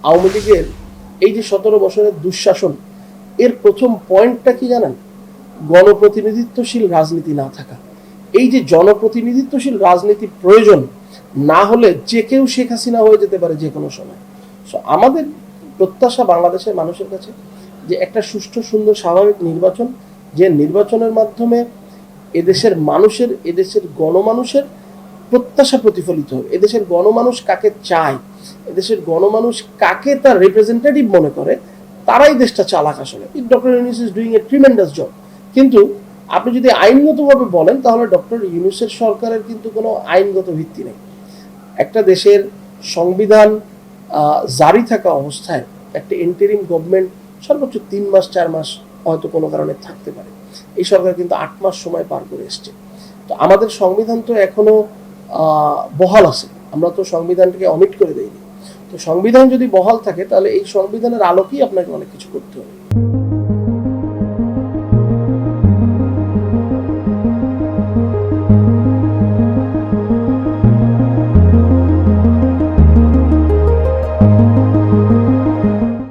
আওয়ামী লীগের এই যে 17 বছরের দুঃশাসন, এর প্রথম পয়েন্টটা কি জানেন? গণপ্রতিনিধিত্বশীল রাজনীতি না থাকা। এই যে জনপ্রতিনিধিত্বশীল রাজনীতি প্রয়োজন, না হলে যে কেউ শেখ হাসিনা হয়ে যেতে পারে যে কোনো সময়। সো আমাদের প্রত্যাশা বাংলাদেশের মানুষের কাছে যে একটা সুষ্ঠু, সুন্দর, স্বাভাবিক নির্বাচন, যে নির্বাচনের মাধ্যমে এদেশের গণমানুষের প্রত্যাশা প্রতিফলিত হবে। এদেশের গণমানুষ কাকে চায়, এদেশের গণমানুষ কাকে তার রিপ্রেজেন্টেটিভ মনে করে, তারাই দেশটা চালাক আসলে। Doctor Yunus is doing a tremendous job. কিন্তু আপনি যদি আইনগতভাবে বলেন, তাহলে ডক্টর ইউনূসের সরকারের কিন্তু কোনো আইনগত ভিত্তি নেই। একটা দেশের সংবিধান জারি থাকা অবস্থায় একটা ইন্টারিম গভর্নমেন্ট সর্বোচ্চ 3 মাস 4 মাস হয়তো কোনো কারণে থাকতে পারে। এই সরকার কিন্তু 8 মাস সময় পার করে এসছে। তো আমাদের সংবিধান তো এখনো বহাল আছে, আমরা তো সংবিধানটাকে অমিট করে দেইনি। তো সংবিধান যদি বহাল থাকে, তাহলে এই সংবিধানের আলোকেই আপনাকে অনেক কিছু করতে হবে।